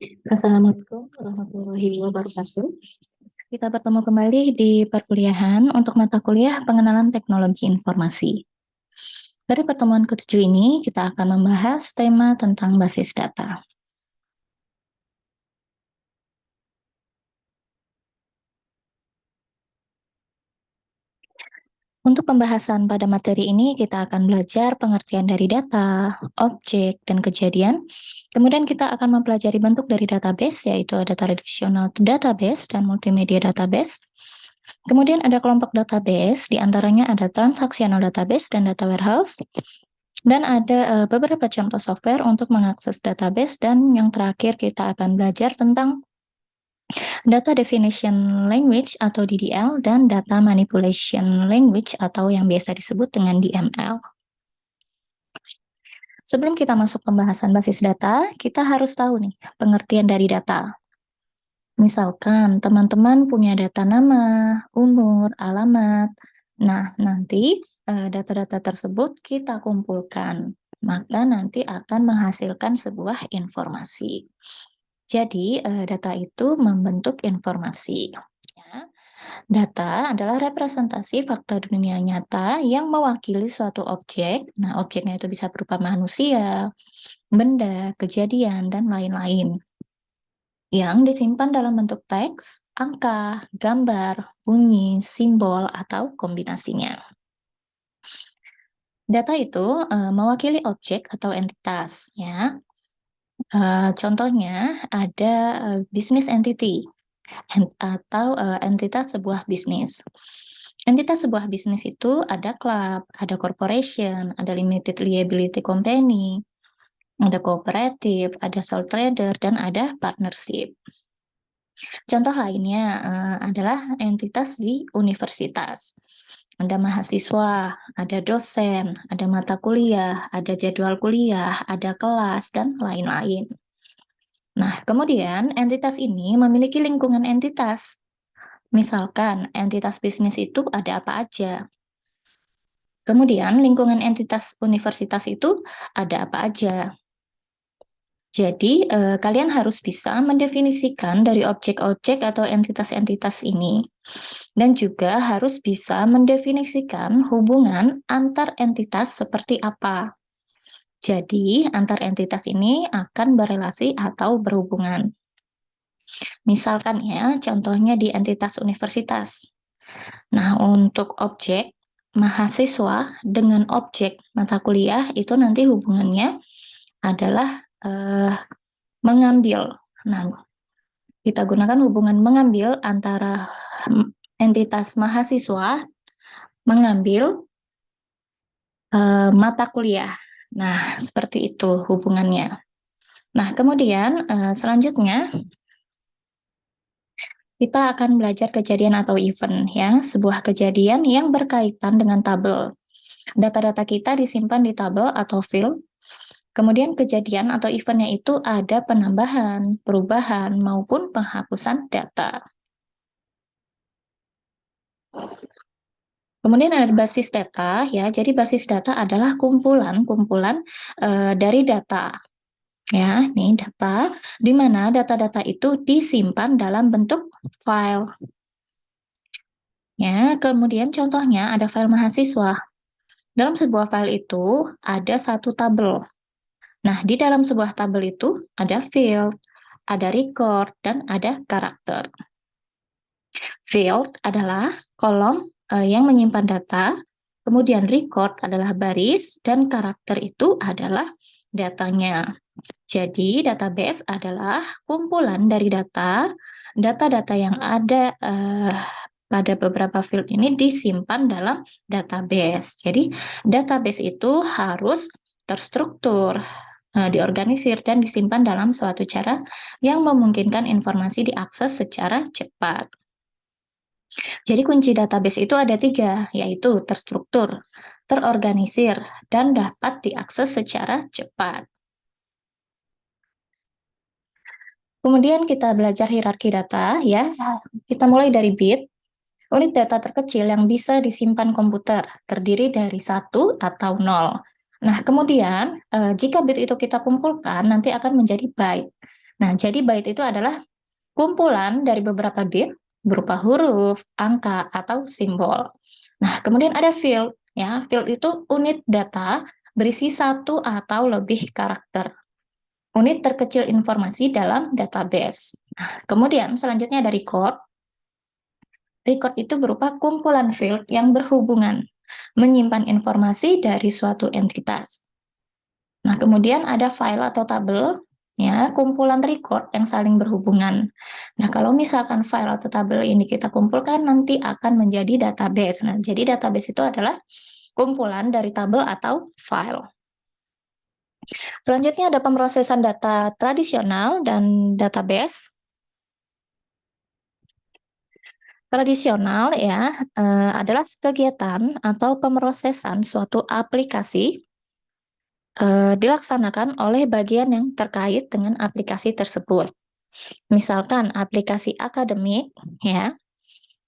Assalamualaikum warahmatullahi wabarakatuh. Kita bertemu kembali di perkuliahan untuk mata kuliah pengenalan teknologi informasi. Pada pertemuan ketujuh ini, kita akan membahas tema tentang basis data. Untuk pembahasan pada materi ini, kita akan belajar pengertian dari data, objek, dan kejadian. Kemudian kita akan mempelajari bentuk dari database, yaitu ada traditional database dan multimedia database. Kemudian ada kelompok database, diantaranya ada transactional database dan data warehouse. Dan ada beberapa contoh software untuk mengakses database, dan yang terakhir kita akan belajar tentang Data Definition Language atau DDL dan Data Manipulation Language atau yang biasa disebut dengan DML. Sebelum kita masuk pembahasan basis data, kita harus tahu nih pengertian dari data. Misalkan teman-teman punya data nama, umur, alamat. Nah, nanti data-data tersebut kita kumpulkan. Maka nanti akan menghasilkan sebuah informasi. Jadi, data itu membentuk informasi. Ya. Data adalah representasi fakta dunia nyata yang mewakili suatu objek. Nah, objeknya itu bisa berupa manusia, benda, kejadian, dan lain-lain. Yang disimpan dalam bentuk teks, angka, gambar, bunyi, simbol, atau kombinasinya. Data itu mewakili objek atau entitas, ya. Contohnya ada business entity atau entitas sebuah bisnis. Entitas sebuah bisnis itu ada klub, ada corporation, ada limited liability company, ada kooperatif, ada sole trader, dan ada partnership. Contoh lainnya adalah entitas di universitas. Ada mahasiswa, ada dosen, ada mata kuliah, ada jadwal kuliah, ada kelas, dan lain-lain. Nah, kemudian entitas ini memiliki lingkungan entitas. Misalkan entitas bisnis itu ada apa aja. Kemudian lingkungan entitas universitas itu ada apa aja. Jadi, kalian harus bisa mendefinisikan dari objek-objek atau entitas-entitas ini. Dan juga harus bisa mendefinisikan hubungan antar entitas seperti apa. Jadi, antar entitas ini akan berelasi atau berhubungan. Misalkan ya, contohnya di entitas universitas. Nah, untuk objek mahasiswa dengan objek mata kuliah itu nanti hubungannya adalah mengambil. Nah, kita gunakan hubungan mengambil antara entitas mahasiswa mengambil mata kuliah. Nah, seperti itu hubungannya. Nah, kemudian selanjutnya kita akan belajar kejadian atau event ya, sebuah kejadian yang berkaitan dengan tabel. Data-data kita disimpan di tabel atau field. Kemudian kejadian atau eventnya itu ada penambahan, perubahan, maupun penghapusan data. Kemudian ada basis data ya. Jadi basis data adalah kumpulan-kumpulan dari data. Ya, nih data di mana data-data itu disimpan dalam bentuk file. Ya, kemudian contohnya ada file mahasiswa. Dalam sebuah file itu ada satu tabel. Nah, di dalam sebuah tabel itu ada field, ada record, dan ada karakter. Field adalah kolom yang menyimpan data, kemudian record adalah baris, dan karakter itu adalah datanya. Jadi, database adalah kumpulan dari data, data-data yang ada pada beberapa field ini disimpan dalam database. Jadi, database itu harus terstruktur, diorganisir, dan disimpan dalam suatu cara yang memungkinkan informasi diakses secara cepat. Jadi kunci database itu ada 3, yaitu terstruktur, terorganisir, dan dapat diakses secara cepat. Kemudian kita belajar hierarki data ya. Kita mulai dari bit. Unit data terkecil yang bisa disimpan komputer terdiri dari 1 atau 0. Nah, kemudian jika bit itu kita kumpulkan nanti akan menjadi byte. Nah, jadi byte itu adalah kumpulan dari beberapa bit berupa huruf, angka, atau simbol. Nah, kemudian ada field, ya. Field itu unit data berisi satu atau lebih karakter. Unit terkecil informasi dalam database. Nah, kemudian selanjutnya ada record. Record itu berupa kumpulan field yang berhubungan, menyimpan informasi dari suatu entitas. Nah, kemudian ada file atau tabel, ya, kumpulan record yang saling berhubungan. Nah, kalau misalkan file atau tabel ini kita kumpulkan, nanti akan menjadi database. Nah, jadi database itu adalah kumpulan dari tabel atau file. Selanjutnya ada pemrosesan data tradisional dan database. Tradisional ya adalah kegiatan atau pemrosesan suatu aplikasi dilaksanakan oleh bagian yang terkait dengan aplikasi tersebut. Misalkan aplikasi akademik ya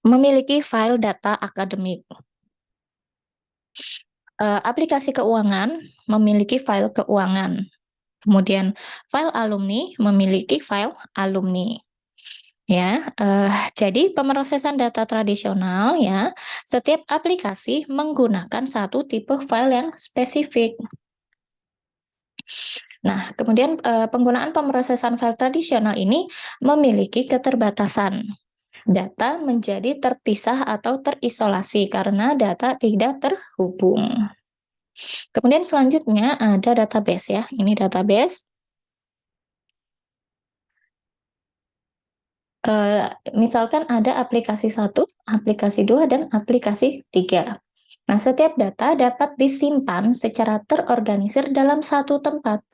memiliki file data akademik. Aplikasi keuangan memiliki file keuangan. Kemudian file alumni memiliki file alumni. Ya, jadi pemrosesan data tradisional ya, setiap aplikasi menggunakan satu tipe file yang spesifik. Nah, kemudian penggunaan pemrosesan file tradisional ini memiliki keterbatasan. Data menjadi terpisah atau terisolasi karena data tidak terhubung. Kemudian selanjutnya ada database ya. Ini database. Misalkan ada aplikasi 1, aplikasi 2, dan aplikasi 3. Nah, setiap data dapat disimpan secara terorganisir dalam satu tempat,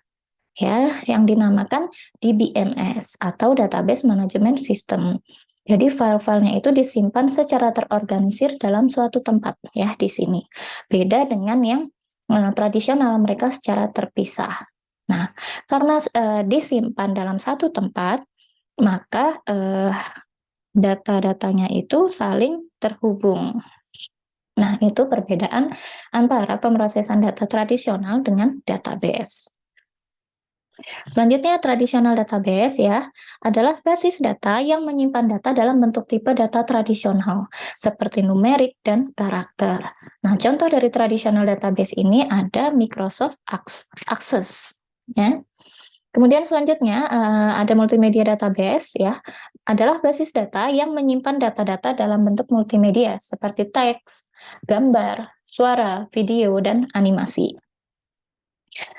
ya, yang dinamakan DBMS atau Database Management System. Jadi file-filenya itu disimpan secara terorganisir dalam suatu tempat, ya, di sini. Beda dengan yang tradisional, mereka secara terpisah. Nah, karena disimpan dalam satu tempat, maka data-datanya itu saling terhubung. Nah, itu perbedaan antara pemrosesan data tradisional dengan database. Selanjutnya, tradisional database ya adalah basis data yang menyimpan data dalam bentuk tipe data tradisional seperti numerik dan karakter. Nah, contoh dari tradisional database ini ada Microsoft Access ya. Kemudian selanjutnya ada multimedia database ya, adalah basis data yang menyimpan data-data dalam bentuk multimedia seperti teks, gambar, suara, video, dan animasi.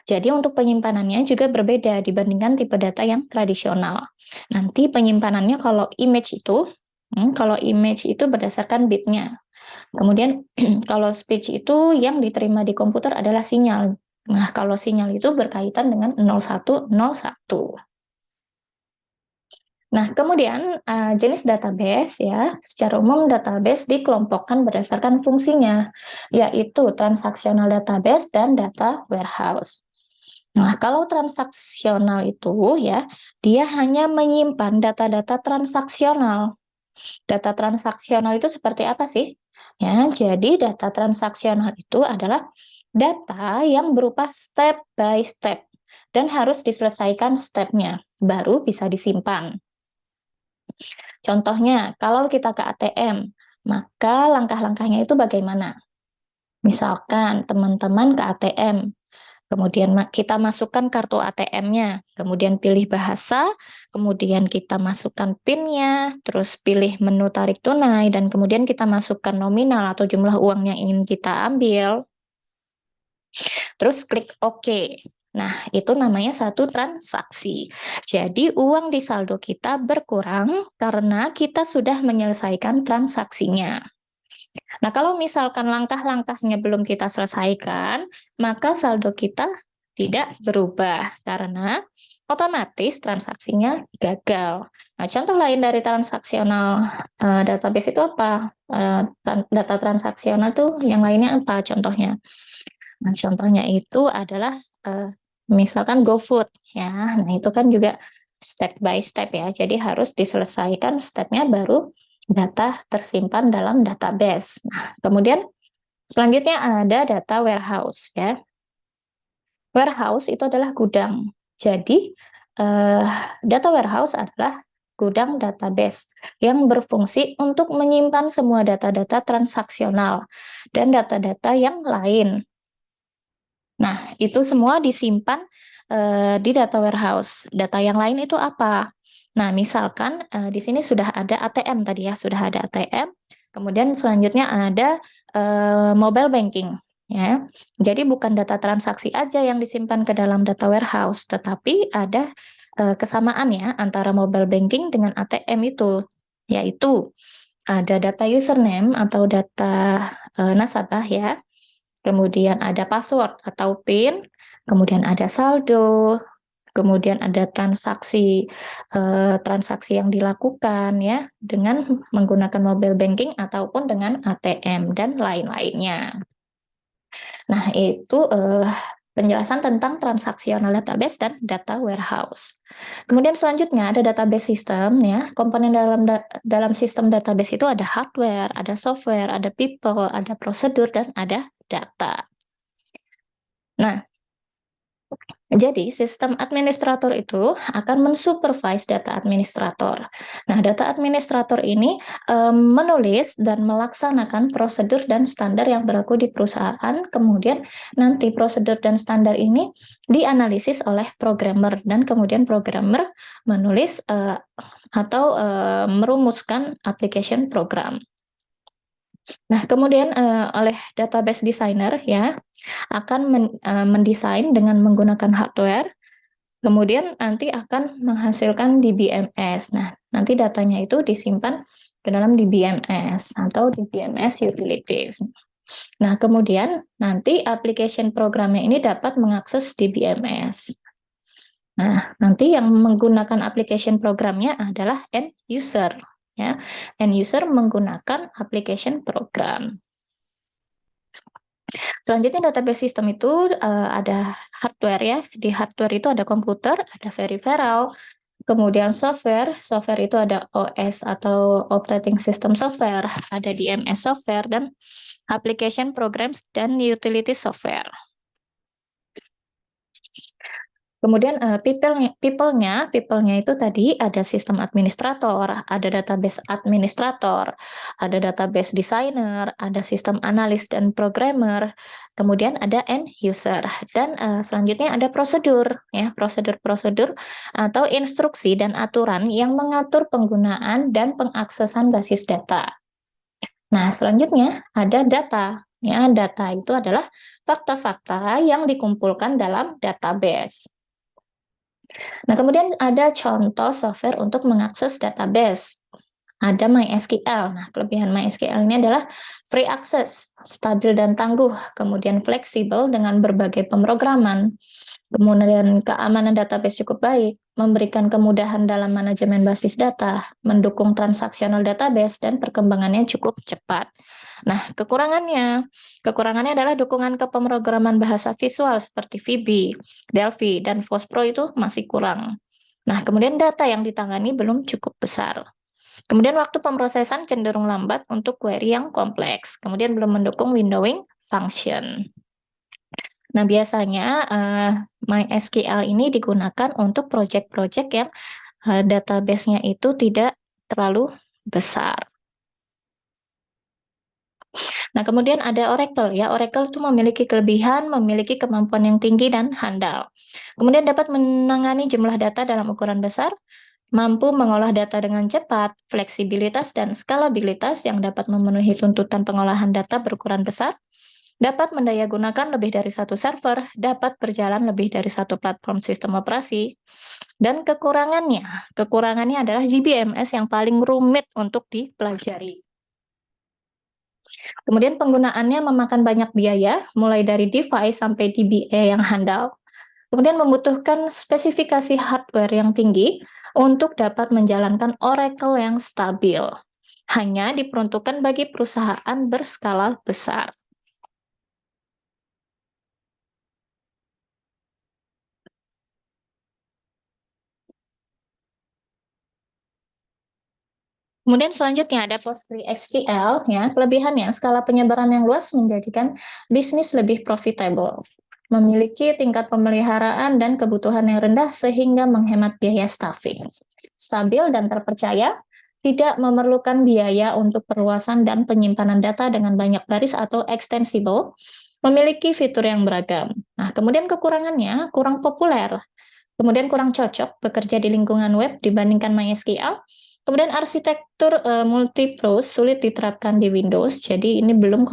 Jadi untuk penyimpanannya juga berbeda dibandingkan tipe data yang tradisional. Nanti penyimpanannya kalau image itu berdasarkan bitnya. Kemudian kalau speech itu yang diterima di komputer adalah sinyal. Nah, kalau sinyal itu berkaitan dengan 0101. Nah, kemudian jenis database ya, secara umum database dikelompokkan berdasarkan fungsinya, yaitu transaksional database dan data warehouse. Nah, kalau transaksional itu ya, dia hanya menyimpan data-data transaksional. Data transaksional itu seperti apa sih? Ya, jadi data transaksional itu adalah data yang berupa step by step dan harus diselesaikan stepnya, baru bisa disimpan. Contohnya, kalau kita ke ATM, maka langkah-langkahnya itu bagaimana? Misalkan teman-teman ke ATM, kemudian kita masukkan kartu ATM-nya, kemudian pilih bahasa, kemudian kita masukkan PIN-nya, terus pilih menu tarik tunai, dan kemudian kita masukkan nominal atau jumlah uang yang ingin kita ambil, terus klik OK. Nah, itu namanya satu transaksi. Jadi, uang di saldo kita berkurang karena kita sudah menyelesaikan transaksinya. Nah, kalau misalkan langkah-langkahnya belum kita selesaikan, maka saldo kita tidak berubah karena otomatis transaksinya gagal. Nah, contoh lain dari transaksional database itu apa? Data transaksional itu yang lainnya apa contohnya? Nah, contohnya itu adalah misalkan GoFood ya. Nah, itu kan juga step by step ya. Jadi harus diselesaikan stepnya baru data tersimpan dalam database. Nah, kemudian selanjutnya ada data warehouse ya. Warehouse itu adalah gudang. Jadi eh, data warehouse adalah gudang database yang berfungsi untuk menyimpan semua data-data transaksional dan data-data yang lain. Nah, itu semua disimpan di data warehouse. Data yang lain itu apa? Nah, misalkan di sini sudah ada ATM tadi ya, sudah ada ATM. Kemudian selanjutnya ada mobile banking. Ya, jadi bukan data transaksi aja yang disimpan ke dalam data warehouse, tetapi ada kesamaan ya antara mobile banking dengan ATM itu, yaitu ada data username atau data nasabah ya. Kemudian ada password atau PIN, kemudian ada saldo, kemudian ada transaksi yang dilakukan ya dengan menggunakan mobile banking ataupun dengan ATM dan lain-lainnya. Nah, itu penjelasan tentang transaksional database dan data warehouse. Kemudian selanjutnya ada database system ya. Komponen dalam sistem database itu ada hardware, ada software, ada people, ada prosedur dan ada data. Nah, jadi, sistem administrator itu akan mensupervise data administrator. Nah, data administrator ini menulis dan melaksanakan prosedur dan standar yang berlaku di perusahaan. Kemudian nanti prosedur dan standar ini dianalisis oleh programmer dan kemudian programmer menulis atau merumuskan application program. Nah, kemudian oleh database designer ya akan mendesain dengan menggunakan hardware. Kemudian nanti akan menghasilkan DBMS. Nah, nanti datanya itu disimpan ke dalam DBMS atau DBMS utilities. Nah, kemudian nanti application programnya ini dapat mengakses DBMS. Nah, nanti yang menggunakan application programnya adalah end user. Ya, end user menggunakan application program. Selanjutnya database system itu ada hardware ya. Di hardware itu ada komputer, ada peripheral, kemudian software. Software itu ada OS atau operating system software, ada DMS software dan application programs dan utility software. Kemudian people-nya itu tadi ada sistem administrator, ada database administrator, ada database designer, ada sistem analis dan programmer, kemudian ada end user, dan selanjutnya ada prosedur, ya prosedur-prosedur atau instruksi dan aturan yang mengatur penggunaan dan pengaksesan basis data. Nah, selanjutnya ada data. Ya, data itu adalah fakta-fakta yang dikumpulkan dalam database. Nah, kemudian ada contoh software untuk mengakses database. Ada MySQL. Nah, kelebihan MySQL ini adalah free access, stabil dan tangguh, kemudian fleksibel dengan berbagai pemrograman, kemudian keamanan database cukup baik, memberikan kemudahan dalam manajemen basis data, mendukung transaksional database, dan perkembangannya cukup cepat. Nah, kekurangannya adalah dukungan ke pemrograman bahasa visual seperti VB, Delphi, dan FOSPRO itu masih kurang. Nah, kemudian data yang ditangani belum cukup besar. Kemudian waktu pemrosesan cenderung lambat untuk query yang kompleks. Kemudian belum mendukung windowing function. Nah, biasanya MySQL ini digunakan untuk project-project yang database-nya itu tidak terlalu besar. Nah, kemudian ada Oracle ya. Oracle itu memiliki kelebihan, memiliki kemampuan yang tinggi dan handal. Kemudian dapat menangani jumlah data dalam ukuran besar, mampu mengolah data dengan cepat, fleksibilitas dan skalabilitas yang dapat memenuhi tuntutan pengolahan data berukuran besar, dapat mendayagunakan lebih dari satu server, dapat berjalan lebih dari satu platform sistem operasi, dan kekurangannya adalah GBMS yang paling rumit untuk dipelajari. Kemudian penggunaannya memakan banyak biaya, mulai dari device sampai DBA yang handal. Kemudian membutuhkan spesifikasi hardware yang tinggi untuk dapat menjalankan Oracle yang stabil. Hanya diperuntukkan bagi perusahaan berskala besar. Kemudian selanjutnya ada PostgreSQL, ya. Kelebihannya skala penyebaran yang luas menjadikan bisnis lebih profitable. memiliki tingkat pemeliharaan dan kebutuhan yang rendah sehingga menghemat biaya staffing. Stabil dan terpercaya, tidak memerlukan biaya untuk perluasan dan penyimpanan data dengan banyak baris atau extensible, memiliki fitur yang beragam. Nah, kemudian kekurangannya kurang populer, kemudian kurang cocok bekerja di lingkungan web dibandingkan MySQL. Kemudian arsitektur multi-pros sulit diterapkan di Windows, jadi ini belum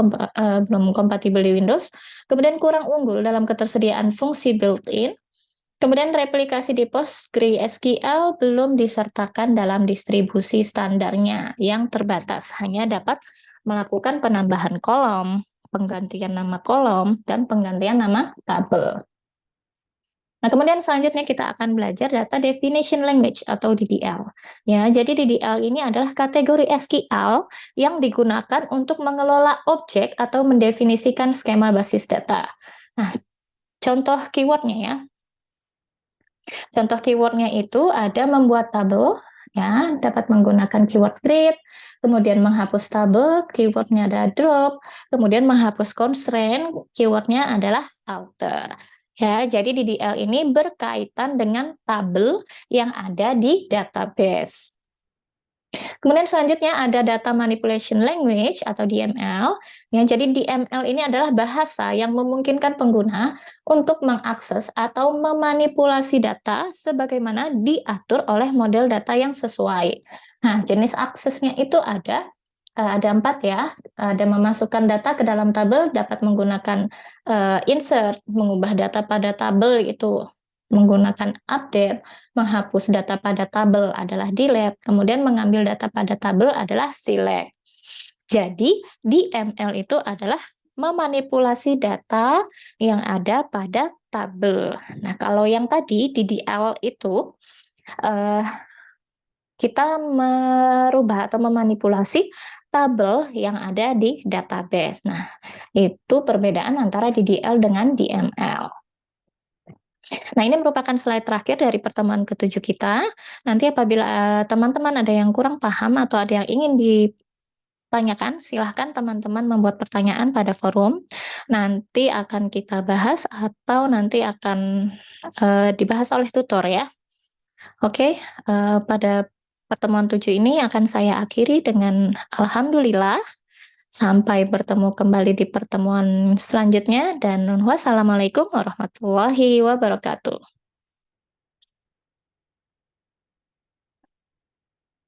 kompatibel di Windows. Kemudian kurang unggul dalam ketersediaan fungsi built-in. Kemudian replikasi di PostgreSQL belum disertakan dalam distribusi standarnya yang terbatas, hanya dapat melakukan penambahan kolom, penggantian nama kolom, dan penggantian nama tabel. Nah, kemudian selanjutnya kita akan belajar Data Definition Language atau DDL. Ya, jadi DDL ini adalah kategori SQL yang digunakan untuk mengelola objek atau mendefinisikan skema basis data. Nah, contoh keywordnya ya. Contoh keywordnya itu ada membuat tabel, ya, dapat menggunakan keyword create, kemudian menghapus tabel, keywordnya ada drop, kemudian menghapus constraint, keywordnya adalah alter. Ya, jadi DDL ini berkaitan dengan tabel yang ada di database. Kemudian selanjutnya ada Data Manipulation Language atau DML. Ya, jadi DML ini adalah bahasa yang memungkinkan pengguna untuk mengakses atau memanipulasi data sebagaimana diatur oleh model data yang sesuai. Nah, jenis aksesnya itu ada 4 ya. Ada memasukkan data ke dalam tabel, dapat menggunakan insert, mengubah data pada tabel itu menggunakan update, menghapus data pada tabel adalah delete, kemudian mengambil data pada tabel adalah select. Jadi, DML itu adalah memanipulasi data yang ada pada tabel. Nah, kalau yang tadi DDL itu kita merubah atau memanipulasi tabel yang ada di database. Nah, itu perbedaan antara DDL dengan DML. Nah, ini merupakan slide terakhir dari pertemuan ke-7 kita. Nanti apabila teman-teman ada yang kurang paham atau ada yang ingin ditanyakan, silahkan teman-teman membuat pertanyaan pada forum. Nanti akan kita bahas atau nanti akan dibahas oleh tutor ya. Oke, pada pertemuan 7 ini akan saya akhiri dengan alhamdulillah. Sampai bertemu kembali di pertemuan selanjutnya dan wassalamualaikum warahmatullahi wabarakatuh.